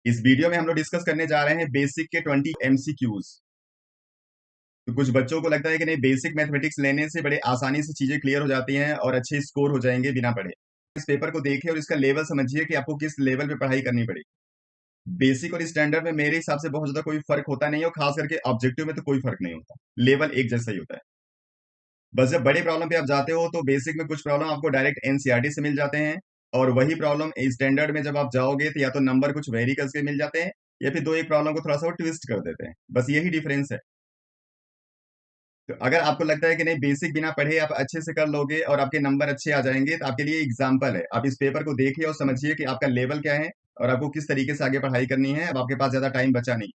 इस वीडियो में हम लोग डिस्कस करने जा रहे हैं बेसिक के 20 एमसीक्यूज। तो कुछ बच्चों को लगता है कि नहीं, बेसिक मैथमेटिक्स लेने से बड़े आसानी से चीजें क्लियर हो जाती हैं और अच्छे स्कोर हो जाएंगे बिना पढ़े। इस पेपर को देखिए और इसका लेवल समझिए कि आपको किस लेवल पे पढ़ाई करनी पड़ेगी। बेसिक और स्टैंडर्ड में मेरे हिसाब से बहुत ज्यादा कोई फर्क होता नहीं है, और खास करके ऑब्जेक्टिव में तो कोई फर्क नहीं होता, लेवल एक जैसा ही होता है। बस जब बड़े प्रॉब्लम पे आप जाते हो तो बेसिक में कुछ प्रॉब्लम आपको डायरेक्ट एनसीईआरटी से मिल जाते हैं, और वही प्रॉब्लम स्टैंडर्ड में जब आप जाओगे तो या तो नंबर कुछ वेरी करके मिल जाते हैं, या फिर दो एक प्रॉब्लम को थोड़ा सा ट्विस्ट कर देते हैं। बस यही डिफरेंस है। तो अगर आपको लगता है कि नहीं, बेसिक बिना पढ़े आप अच्छे से कर लोगे और आपके नंबर अच्छे आ जाएंगे, तो आपके लिए एग्जाम्पल है। आप इस पेपर को देखिए और समझिए कि आपका लेवल क्या है और आपको किस तरीके से आगे पढ़ाई करनी है। अब आपके पास ज्यादा टाइम बचा नहीं।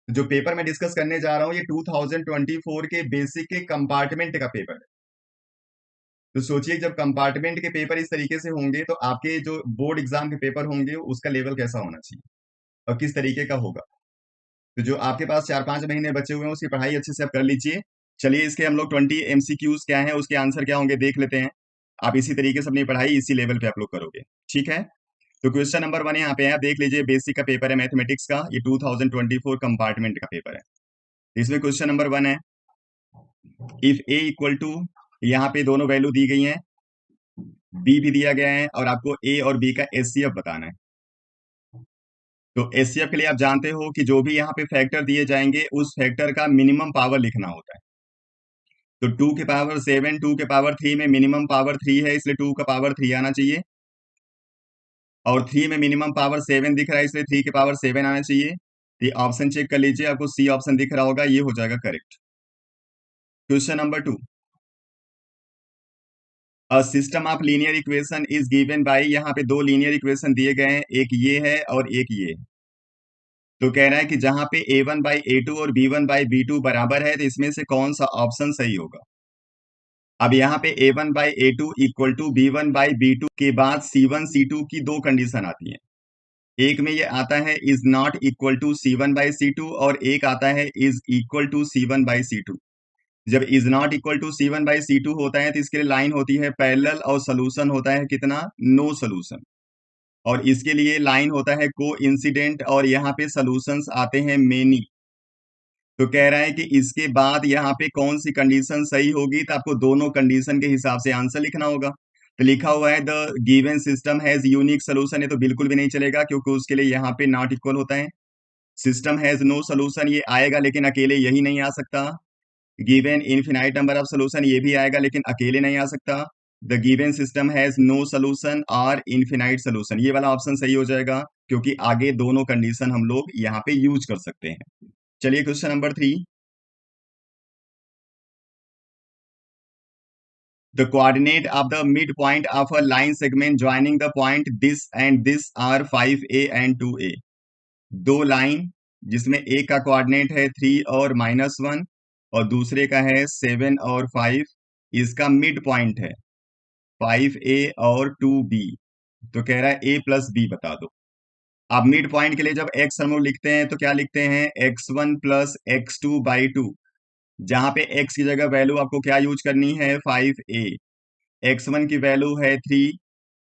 जो पेपर मैं डिस्कस करने जा रहा हूँ, ये 2024 के बेसिक के कंपार्टमेंट का पेपर है। तो सोचिए, जब कंपार्टमेंट के पेपर इस तरीके से होंगे तो आपके जो बोर्ड एग्जाम के पेपर होंगे उसका लेवल कैसा होना चाहिए और किस तरीके का होगा। तो जो आपके पास 4-5 महीने बचे हुए हैं उसकी पढ़ाई अच्छे से आप कर लीजिए। चलिए, इसके हम लोग 20 एमसीक्यूज क्या है, उसके आंसर क्या होंगे देख लेते हैं। आप इसी तरीके से अपनी पढ़ाई इसी लेवल पे आप लोग करोगे, ठीक है। तो क्वेश्चन नंबर 1 यहाँ पे है, आप देख लीजिए। बेसिक का पेपर है मैथमेटिक्स का, ये 2024 कंपार्टमेंट का पेपर है। इसमें क्वेश्चन नंबर 1 है, इफ ए इक्वल टू, यहाँ पे दोनों वैल्यू दी गई हैं, बी भी दिया गया है, और आपको ए और बी का एचसीएफ बताना है। तो एचसीएफ के लिए आप जानते हो कि जो भी यहाँ पे फैक्टर दिए जाएंगे उस फैक्टर का मिनिमम पावर लिखना होता है। तो 2 की पावर 7, 2 की पावर 3 में मिनिमम पावर 3 है, इसलिए 2 का पावर 3 आना चाहिए। और 3 में मिनिमम पावर 7 दिख रहा है, इसलिए 3 की पावर 7 आना चाहिए। तो ये ऑप्शन चेक कर लीजिए, आपको सी ऑप्शन दिख रहा होगा, ये हो जाएगा correct. Question number 2, a system of linear equation is given by, यहाँ पे दो लीनियर इक्वेशन दिए गए हैं, एक ये है और एक ये। तो कह रहा है कि जहां पे a1/a2 और b1/b2 बराबर है, तो इसमें से कौन सा ऑप्शन सही होगा। अब यहाँ पे a1/a2 इक्वल टू b1/b2 के बाद c1 c2 की दो कंडीशन आती हैं। एक में ये आता है is not equal to c1/c2, और एक आता है इज इक्वल टू c1/c2। जब is not equal to c1/c2 होता है तो इसके लिए लाइन होती है पैरेलल, और सोल्यूशन होता है कितना, नो सोल्यूशन। और इसके लिए लाइन होता है को इंसिडेंट, और यहाँ पे सोल्यूशंस आते हैं मेनी। तो कह रहा है कि इसके बाद यहाँ पे कौन सी कंडीशन सही होगी, तो आपको दोनों कंडीशन के हिसाब से आंसर लिखना होगा। तो लिखा हुआ है the given system has unique solution, ये तो बिल्कुल भी नहीं चलेगा क्योंकि उसके लिए यहाँ पे नॉट इक्वल होता है। सिस्टम हैज नो सोल्यूशन, ये आएगा लेकिन अकेले यही नहीं आ सकता। Given infinite number of solution, ये भी आएगा लेकिन अकेले नहीं आ सकता। The given system has no solution और इनफिनाइट सोल्यूशन, ये वाला ऑप्शन सही हो जाएगा क्योंकि आगे दोनों कंडीशन हम लोग यहाँ पे यूज कर सकते हैं। चलिए question number 3, the coordinate of the midpoint of a line segment joining the point this and this are 5a and 2a। दो लाइन जिसमें एक का कोऑर्डिनेट है 3 और -1, और दूसरे का है 7 और 5, इसका मिड पॉइंट है 5a और 2b। तो कह रहा है a प्लस b बता दो। अब मिड पॉइंट के लिए जब x हम लोग लिखते हैं तो क्या लिखते हैं, x1 प्लस x2/2। जहां पे x की जगह वैल्यू आपको क्या यूज करनी है, 5a। x1 की वैल्यू है 3,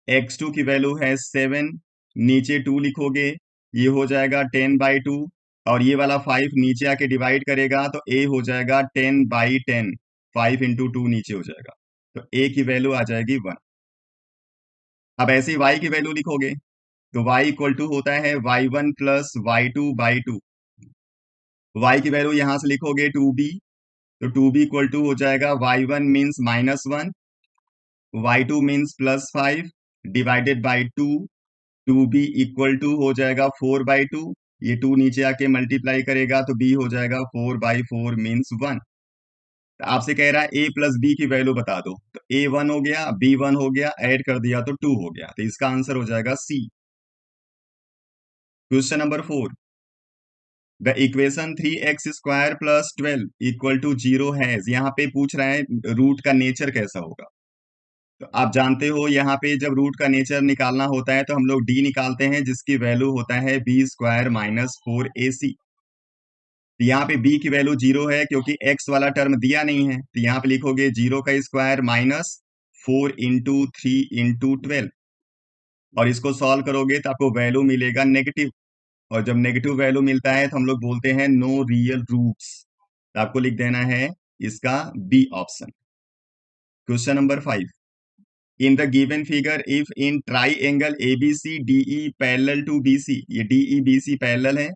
x2 की वैल्यू है 7, नीचे 2 लिखोगे, ये हो जाएगा 10/2, और ये वाला 5 नीचे आके डिवाइड करेगा तो a हो जाएगा 10/10, 5 इंटू 2 नीचे हो जाएगा, तो a की वैल्यू आ जाएगी 1। अब ऐसे ही y की वैल्यू लिखोगे तो y इक्वल टू होता है y1 प्लस y2/2। y की वैल्यू यहां से लिखोगे 2b, तो 2b इक्वल टू हो जाएगा y1 means -1, y2 means +5 divided by 2, 2b equal to हो जाएगा 4/2, ये 2 नीचे आके मल्टीप्लाई करेगा तो b हो जाएगा 4/4 मीन्स 1। तो आपसे कह रहा है a प्लस b की वैल्यू बता दो, तो a 1 हो गया, b 1 हो गया, ऐड कर दिया तो 2 हो गया, तो इसका आंसर हो जाएगा c। Question number 4, the equation 3x² plus 12 equal to 0 has, यहाँ पे पूछ रहा है रूट का नेचर कैसा होगा। तो आप जानते हो यहाँ पे जब रूट का नेचर निकालना होता है तो हम लोग d निकालते हैं, जिसकी वैल्यू होता है b² माइनस 4ac। तो यहाँ पे b की वैल्यू 0 है क्योंकि x वाला टर्म दिया नहीं है, तो यहाँ पे लिखोगे 0 का स्क्वायर माइनस 4 इंटू 3 इंटू 12, और इसको सॉल्व करोगे तो आपको वैल्यू मिलेगा नेगेटिव। और जब नेगेटिव वैल्यू मिलता है तो हम लोग बोलते हैं नो रियल रूट्स। तो आपको लिख देना है इसका B option. Question number 5, in the given figure if in triangle ABC DE parallel to BC, ये डीई बीसी पैरेलल है,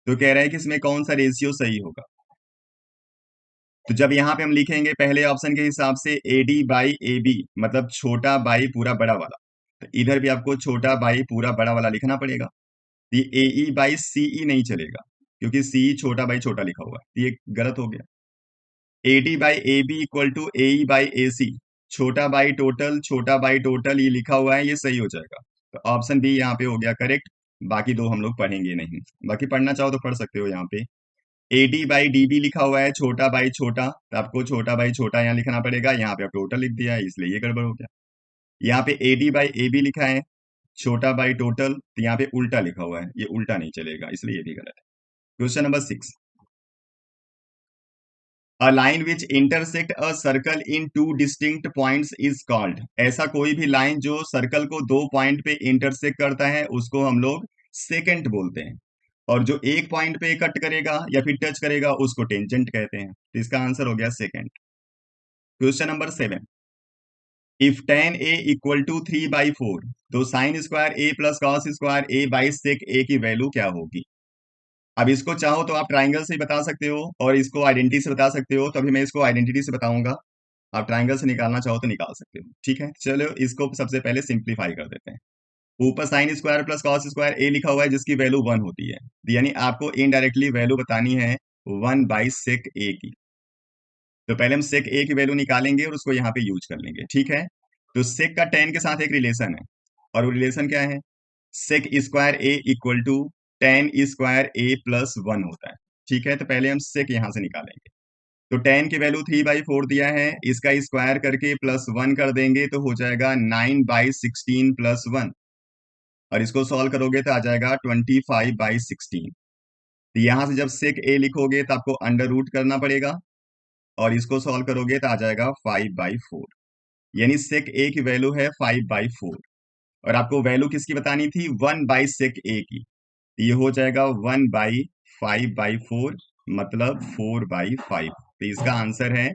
तो कह रहा है कि इसमें कौन सा रेशियो सही होगा। तो जब यहाँ पे हम लिखेंगे पहले ऑप्शन के हिसाब से एडी बाई ए बी, मतलब छोटा बाई पूरा बड़ा वाला, तो इधर भी आपको छोटा बाई पूरा बड़ा वाला लिखना पड़ेगा। ये ए बाई सीई नहीं चलेगा, क्योंकि सी छोटा बाई छोटा लिखा हुआ है, तो ये गलत हो गया। AD by A B equal to A by A C, छोटा बाई टोटल ये लिखा हुआ है, ये सही हो जाएगा। तो ऑप्शन बी यहाँ पे हो गया करेक्ट। बाकी दो हम लोग पढ़ेंगे नहीं, बाकी पढ़ना चाहो तो पढ़ सकते हो। यहाँ पे एडी बाई डी बी लिखा हुआ है, छोटा बाई छोटा, तो आपको छोटा बाई छोटा यहाँ लिखना पड़ेगा। यहाँ पे आप टोटल लिख दिया है, इसलिए ये गड़बड़ हो गया। यहाँ पे एडी बाई ए बी लिखा है, छोटा बाई टोटल, तो यहाँ पे उल्टा लिखा हुआ है, ये उल्टा नहीं चलेगा, इसलिए ये भी गलत है। Question number 6, a line which intersect a circle in two distinct points is called, ऐसा कोई भी लाइन जो सर्कल को दो पॉइंट पे इंटरसेक्ट करता है उसको हम लोग सेकेंट बोलते हैं, और जो एक पॉइंट पे कट करेगा या फिर टच करेगा उसको टेंजेंट कहते हैं। तो इसका आंसर हो गया second. Question number 7, if tan a equal to 3/4, तो sine square a plus cos square a by sec a की वैल्यू क्या होगी। अब इसको चाहो तो आप ट्राइंगल से ही बता सकते हो और इसको आइडेंटिटी से बता सकते हो, तभी मैं इसको आइडेंटिटी से बताऊंगा। आप ट्राइंगल से निकालना चाहो तो निकाल सकते हो, ठीक है। चलो इसको सबसे पहले सिंप्लीफाई कर देते हैं। ऊपर sine square plus cos square A लिखा हुआ है जिसकी वैल्यू 1 होती है, तो यानी आपको इनडायरेक्टली वैल्यू बतानी है 1/sec a की। तो पहले हम sec a की वैल्यू निकालेंगे और उसको यहाँ पे यूज कर लेंगे, ठीक है। तो sec का tan के साथ एक रिलेशन है, और वो रिलेशन क्या है, sec square a equal to tan square a plus 1 होता है, ठीक है। तो पहले हम sec यहाँ से निकालेंगे। तो tan की वैल्यू 3/4 दिया है, इसका स्क्वायर करके प्लस 1 कर देंगे तो हो जाएगा 9/16 प्लस 1, और इसको सॉल्व करोगे तो आ जाएगा 25/16। तो यहां से जब सेक ए लिखोगे तो आपको अंडर रूट करना पड़ेगा, और इसको सॉल्व करोगे तो आ जाएगा 5/4, यानी सेक ए की वैल्यू है 5/4। और आपको वैल्यू किसकी बतानी थी, 1/sec ए की, तो ये हो जाएगा 1/5/4, मतलब 4/5। तो इसका आंसर है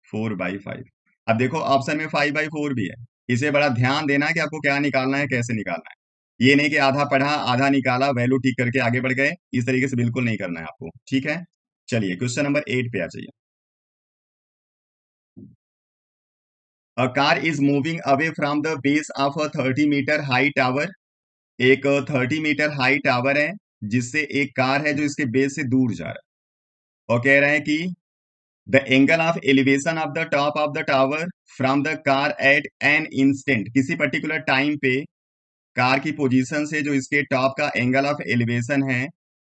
4/5। अब देखो ऑप्शन में 5/4 भी है, इसे बड़ा ध्यान देना है कि आपको क्या निकालना है, कैसे निकालना है। ये नहीं कि आधा पढ़ा आधा निकाला, वैल्यू ठीक करके आगे बढ़ गए, इस तरीके से बिल्कुल नहीं करना है आपको, ठीक है। चलिए क्वेश्चन नंबर 8 पे आ जाइए। A car is moving away from the base of a 30 metre high tower, एक 30 मीटर हाई टावर है जिससे एक कार है जो इसके बेस से दूर जा रहा है, और कह रहा है कि the angle of elevation of the top of the tower from the car eight an instant, किसी पर्टिकुलर टाइम पे कार की पोजीशन से जो इसके टॉप का एंगल ऑफ एलिवेशन है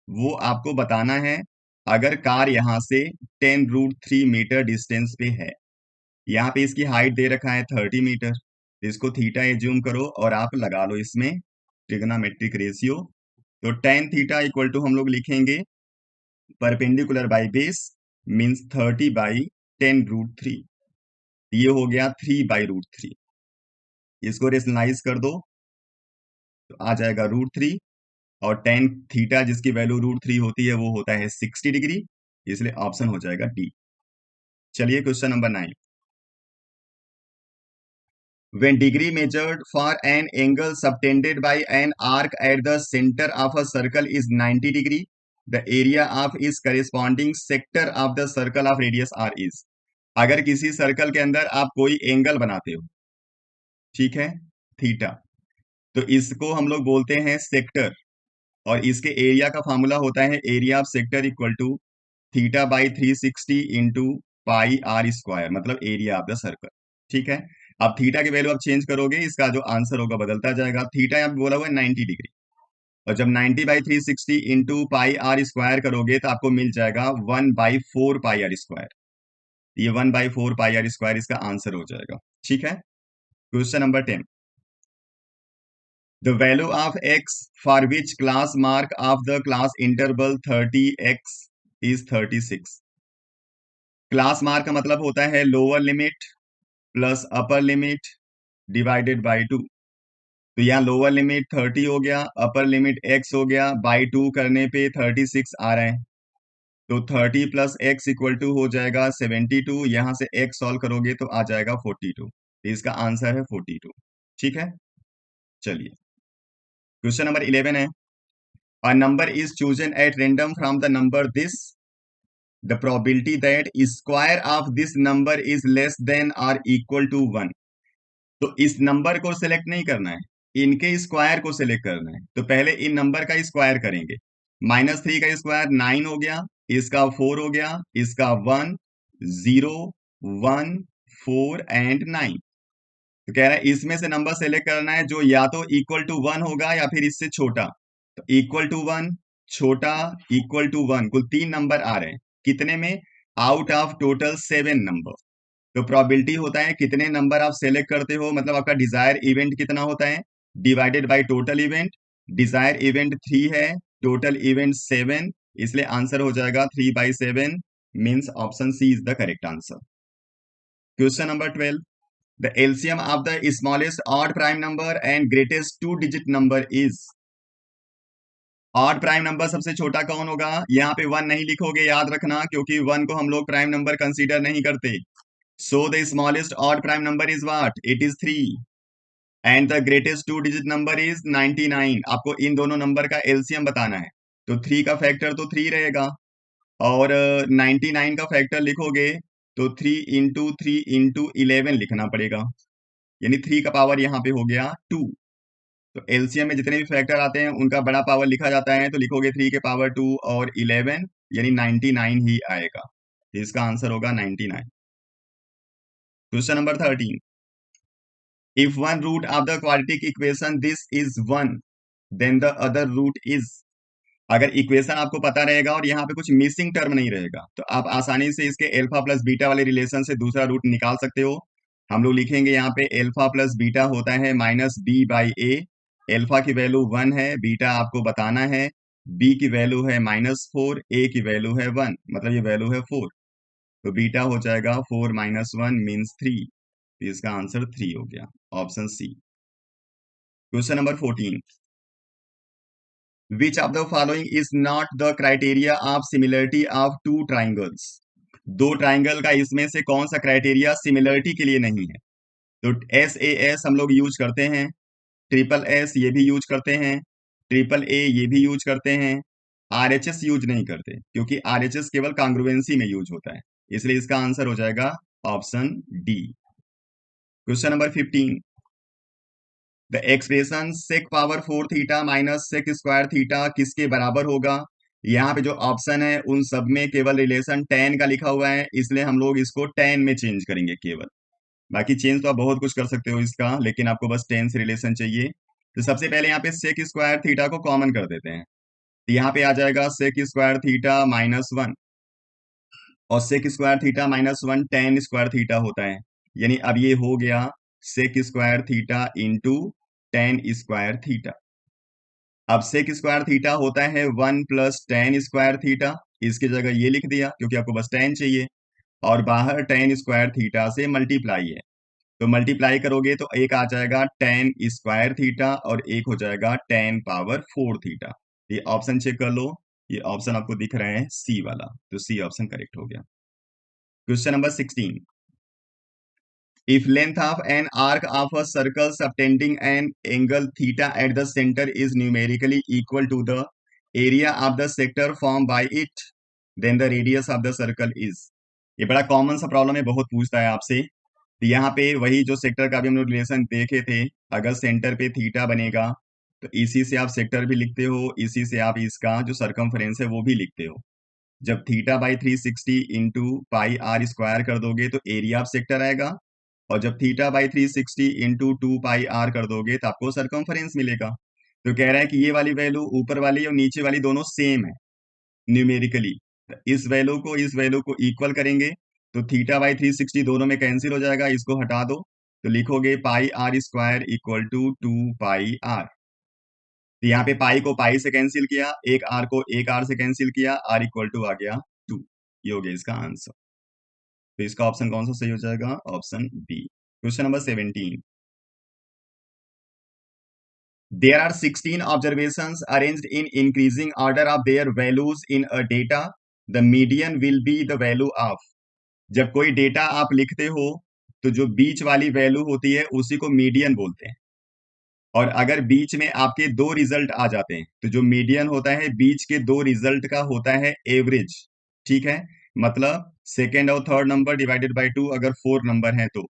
वो आपको बताना है, अगर कार यहां से 10√3 मीटर डिस्टेंस पे है। यहाँ पे इसकी हाइट दे रखा है 30 मीटर, इसको थीटा एज्यूम करो और आप लगा लो इसमें ट्रिग्नोमेट्रिक रेशियो। तो tan थीटा इक्वल टू हम लोग लिखेंगे परपेंडिकुलर बाई बेस मीन्स 30/10√3, ये हो गया 3/√3। इसको रेशनलाइज कर दो तो आ जाएगा √3, और tan थीटा जिसकी वैल्यू √3 होती है वो होता है 60 डिग्री, इसलिए ऑप्शन हो जाएगा डी। चलिए question number 9, when degree measured for an angle subtended by an arc at the center of a circle is 90 degree, the area of its corresponding sector of the circle of radius r is, अगर किसी circle के अंदर आप कोई angle बनाते हो, ठीक है, थीटा, तो इसको हम लोग बोलते हैं सेक्टर, और इसके एरिया का फॉर्मूला होता है area of sector equal to θ/360 into pi r square, मतलब एरिया ऑफ द सर्कल, ठीक है। अब थीटा की वैल्यू आप चेंज करोगे, इसका जो आंसर होगा बदलता जाएगा। थीटा यहाँ पे बोला हुआ है 90 डिग्री, और जब 90/360 इंटू पाई आर स्क्वायर करोगे तो आपको मिल जाएगा 1/4 पाई आर स्क्वायर, ये 1/4 पाई आर स्क्वायर इसका आंसर हो जाएगा, ठीक है। Question number 10, the value of x for which class mark of the class interval 30x is 36। Class mark का मतलब होता है lower limit plus upper limit divided by 2। तो यहाँ लोअर लिमिट 30 हो गया, अपर लिमिट x हो गया, बाई 2 करने पे 36 आ रहा है। तो 30 प्लस एक्स इक्वल टू हो जाएगा 72। यहां से x सॉल्व करोगे तो आ जाएगा 42। तो इसका आंसर है 42। ठीक है, चलिए क्वेश्चन नंबर 11 है। A number is chosen at random from the number this. The probability that square of this number is less than or equal to 1. तो इस नंबर को सिलेक्ट नहीं करना है, इनके स्क्वायर को सिलेक्ट करना है। तो पहले इन नंबर का स्क्वायर करेंगे। -3 का स्क्वायर 9 हो गया, इसका 4 हो गया, इसका 1, 0, 1, 4 एंड 9। तो कह रहा है इसमें से नंबर सेलेक्ट करना है जो या तो इक्वल टू 1 होगा या फिर इससे छोटा। तो इक्वल टू 1, छोटा, इक्वल टू 1, कुल 3 नंबर आ रहे हैं। कितने में? Out of total 7 number. तो प्रोबेबिलिटी होता है कितने नंबर आप सेलेक्ट करते हो, मतलब आपका डिजायर इवेंट कितना होता है, divided by total event. Desire event 3 है, टोटल इवेंट 7, इसलिए आंसर हो जाएगा 3/7। Means option C is the correct answer. Question number 12। The LCM of the smallest odd prime number and greatest two-digit number is। Odd prime number सबसे छोटा कौन होगा? यहाँ पे 1 नहीं लिखोगे, याद रखना, क्योंकि 1 को हम लोग प्राइम नंबर कंसीडर नहीं करते। So the smallest odd prime number is what? It is 3। And the greatest two digit number is 99। आपको इन दोनों नंबर का एलसीएम बताना है। तो 3 का फैक्टर तो 3 रहेगा, और 99 का फैक्टर लिखोगे तो 3 × 3 × 11 लिखना पड़ेगा, यानी 3 का पावर यहाँ पे हो गया 2। तो एलसीएम में जितने भी फैक्टर आते हैं उनका बड़ा पावर लिखा जाता है, तो लिखोगे 3 के पावर 2 और 11, यानी 99 ही आएगा। तो इसका आंसर होगा 99। Question number 13। If one root of the quadratic equation this is 1, then the other root is. अगर इक्वेशन आपको पता रहेगा और यहाँ पे कुछ मिसिंग टर्म नहीं रहेगा तो आप आसानी से इसके एल्फा प्लस बीटा वाले रिलेशन से दूसरा रूट निकाल सकते हो। हम लोग लिखेंगे यहाँ पे एल्फा प्लस बीटा होता है -b/a। एल्फा की वैल्यू 1 है, बीटा आपको बताना है, b की वैल्यू है -4, a की वैल्यू है 1, मतलब ये वैल्यू है 4। तो बीटा हो जाएगा 4 - 1 मीन्स 3। तो इसका आंसर 3 हो गया, option C. Question number 14। Which of the following is not the criteria of similarity of two triangles? दो ट्राइंगल का इसमें से कौन सा क्राइटेरिया सिमिलरिटी के लिए नहीं है? तो SAS हम लोग यूज करते हैं, ट्रिपल एस ये भी यूज करते हैं, ट्रिपल ए ये भी यूज करते हैं, RHS यूज नहीं करते, क्योंकि RHS केवल कांग्रुएंसी में यूज होता है। इसलिए इसका आंसर हो जाएगा option D. Question number 15। The expression sec power 4 theta minus sec square theta किसके बराबर होगा? यहाँ पे जो ऑप्शन है उन सब में केवल रिलेशन tan का लिखा हुआ है, इसलिए हम लोग इसको tan में चेंज करेंगे केवल। बाकी चेंज तो आप बहुत कुछ कर सकते हो इसका, लेकिन आपको बस tan से रिलेशन चाहिए। तो सबसे पहले यहाँ पे sec स्क्वायर थीटा को कॉमन कर देते हैं, तो यहाँ पे आ जाएगा sec स्क्वायर थीटा -1, और sec square theta -1 tan square theta होता है, यानी अब ये हो गया sec square theta into tan square theta. अब sec स्क्वायर थीटा होता है 1 + tan स्क्वायर थीटा, इसकी जगह ये लिख दिया क्योंकि आपको बस tan चाहिए, और बाहर tan स्क्वायर थीटा से मल्टीप्लाई है। तो मल्टीप्लाई करोगे तो एक आ जाएगा tan स्क्वायर थीटा और एक हो जाएगा tan पावर 4 थीटा। ये ऑप्शन चेक कर लो, ये ऑप्शन आपको दिख रहे हैं सी वाला, तो सी ऑप्शन करेक्ट हो गया। Question number 16। If length of an arc of a circle subtending an angle theta at the center is numerically equal to the area of the sector formed by it, then the radius of the circle is। ये बड़ा common सा problem है, बहुत पूछता है आपसे। तो यहाँ पे वही जो सेक्टर का भी हम लोग रिलेशन देखे थे, अगर सेंटर पे थीटा बनेगा तो इसी से आप सेक्टर भी लिखते हो, इसी से आप इसका जो सरकमफ्रेंस है वो भी लिखते हो। जब theta by 360 into pi r square कर दोगे तो एरिया ऑफ सेक्टर आएगा, और जब theta by 360 into 2 pi r कर दोगे तो आपको सरकमफ्रेंस मिलेगा। तो कह रहा है कि ये वाली वैल्यू ऊपर वाली और नीचे वाली दोनों सेम है न्यूमेरिकली। इस वैल्यू को इक्वल करेंगे तो थीटा बाई 360 दोनों में कैंसिल हो जाएगा, इसको हटा दो तो लिखोगे pi r square equal to 2 pi r. तो यहाँ पे पाई को पाई से कैंसिल किया, एक आर को एक आर से कैंसिल किया, आर इक्वल टू आ गया 2। ये हो गया इसका आंसर। तो इसका ऑप्शन कौन सा सही हो जाएगा? Option B. Question number 17। There are 16 observations arranged in increasing order of their values in a data. The median will be the value of. जब कोई डेटा आप लिखते हो तो जो बीच वाली वैल्यू होती है उसी को मीडियन बोलते हैं। और अगर बीच में आपके दो रिजल्ट आ जाते हैं तो जो मीडियन होता है बीच के दो रिजल्ट का होता है एवरेज। ठीक है, मतलब सेकेंड और third number divided by two, अगर फोर नंबर है तो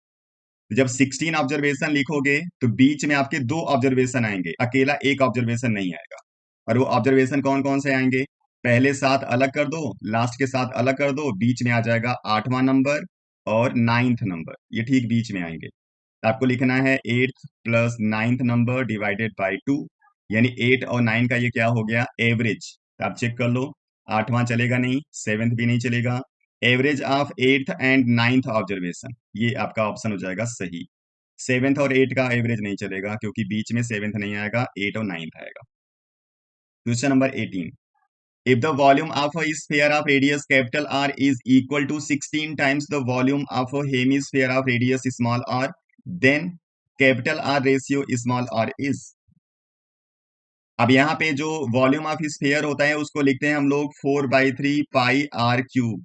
जब 16 ऑब्जर्वेशन लिखोगे तो बीच में आपके दो ऑब्जर्वेशन आएंगे, अकेला एक ऑब्जर्वेशन नहीं आएगा। और वो ऑब्जर्वेशन कौन कौन से आएंगे? पहले सात अलग कर दो, लास्ट के साथ अलग कर दो, बीच में आ जाएगा आठवां नंबर और नाइन्थ नंबर, ये ठीक बीच में आएंगे। तो आपको लिखना है eighth plus ninth number divided by two, यानी 8 और 9 का ये क्या हो गया? एवरेज। तो आप चेक कर लो, आठवां चलेगा नहीं, सेवेंथ भी नहीं चलेगा। Average of eighth and ninth observation, ये आपका ऑप्शन हो जाएगा सही। सेवेंथ और एट का एवरेज नहीं चलेगा क्योंकि बीच में सेवेंथ नहीं आएगा, एट और नाइन्थ आएगा। Question number 18, if the volume of a sphere of radius capital R is equal to 16 times the volume of a hemisphere of radius small r, then capital R ratio small r is। अब यहाँ पे जो volume of sphere होता है उसको लिखते हैं हम लोग 4/3 पाई आर क्यूब,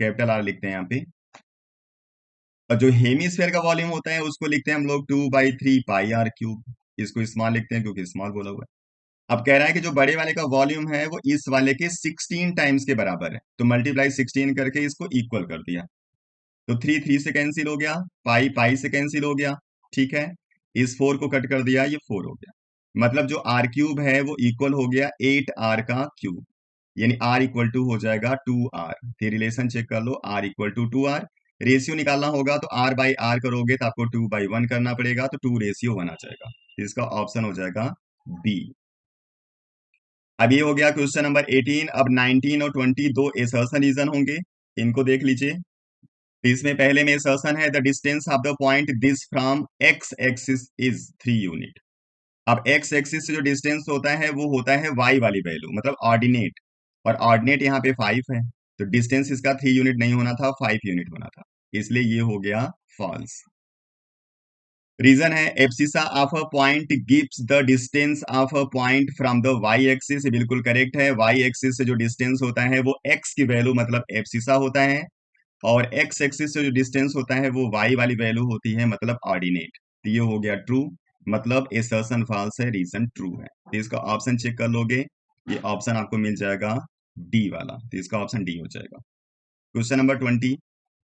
कैपिटल आर लिखते हैं यहाँ पे। और जो हेमीस्फेयर का वॉल्यूम होता है उसको लिखते हैं हम लोग 2/3 पाई आर क्यूब, इसको स्मॉल लिखते हैं क्योंकि स्मॉल बोला हुआ है। अब कह रहा है कि जो बड़े वाले का वॉल्यूम है वो इस वाले के 16 टाइम्स के बराबर है, तो मल्टीप्लाई 16 करके इसको इक्वल कर दिया। तो 3 3 से कैंसिल हो गया, पाई पाई से कैंसिल हो गया। ठीक है, इस 4 को कट कर दिया, ये 4 हो गया। मतलब जो आर क्यूब है वो इक्वल हो गया 8r का क्यूब, यानी r इक्वल टू हो जाएगा 2r। फिर रिलेशन चेक कर लो, r equal to 2r। Ratio निकालना होगा तो r बाई आर करोगे तो आपको 2/1 करना पड़ेगा, तो 2:1 आ जाएगा। इसका ऑप्शन हो जाएगा बी। अब ये हो गया क्वेश्चन नंबर 18। अब 19 और 20 दो एसर्शन रीजन होंगे, इनको देख लीजिए। तो इसमें पहले में एसर्शन है the distance of the point this from x axis is 3 unit. अब एक्स एक्सिस से जो डिस्टेंस होता है वो होता है वाई वाली वैल्यू, मतलब ऑर्डिनेट, और ऑर्डिनेट यहाँ पे 5 है, तो डिस्टेंस इसका 3 यूनिट नहीं होना था, 5 यूनिट होना था, इसलिए ये हो गया फॉल्स। रीजन है abscissa of a point gives the distance of a point from the Y axis, बिल्कुल करेक्ट है। वाई एक्सिस से जो डिस्टेंस होता है वो एक्स की वैल्यू मतलब एब्सिसा होता है, और एक्स एक्सिस से जो डिस्टेंस होता है वो वाई वाली वैल्यू होती है मतलब ऑर्डिनेट। तो ये हो गया ट्रू, मतलब एसर्शन फॉल्स है, रीजन ट्रू है। तो इसका ऑप्शन चेक कर लोगे, ये ऑप्शन आपको मिल जाएगा डी वाला, तो इसका ऑप्शन डी हो जाएगा। Question number 20,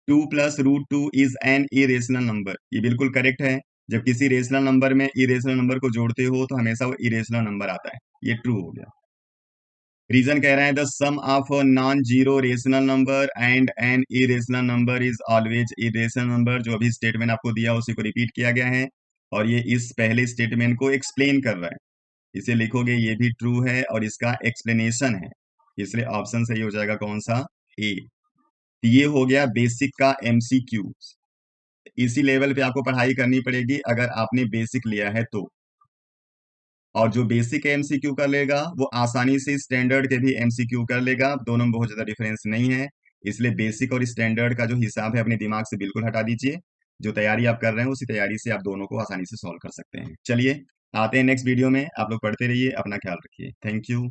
2 + √2 is an irrational number, ये बिल्कुल करेक्ट है। जब किसी रेशनल नंबर में इरेशनल नंबर को जोड़ते हो तो हमेशा वो इरेशनल नंबर आता है, ये ट्रू हो गया। रीजन कह रहे हैं the sum of non zero rational number and an irrational number is always irrational number. जो अभी स्टेटमेंट आपको दिया उसी को रिपीट किया गया है, और ये इस पहले स्टेटमेंट को एक्सप्लेन कर रहा है। इसे लिखोगे ये भी ट्रू है और इसका एक्सप्लेनेशन है, इसलिए ऑप्शन सही हो जाएगा कौन सा? ए। ये हो गया बेसिक का एमसीक्यू। इसी लेवल पे आपको पढ़ाई करनी पड़ेगी अगर आपने बेसिक लिया है तो। और जो बेसिक एमसीक्यू कर लेगा वो आसानी से स्टैंडर्ड के भी एमसीक्यू कर लेगा, दोनों में बहुत ज्यादा डिफरेंस नहीं है। इसलिए बेसिक और स्टैंडर्ड का जो हिसाब है अपने दिमाग से बिल्कुल हटा दीजिए, जो तैयारी आप कर रहे हैं उसी तैयारी से आप दोनों को आसानी से सॉल्व कर सकते हैं। चलिए आते हैं नेक्स्ट वीडियो में, आप लोग पढ़ते रहिए, अपना ख्याल रखिए, थैंक यू।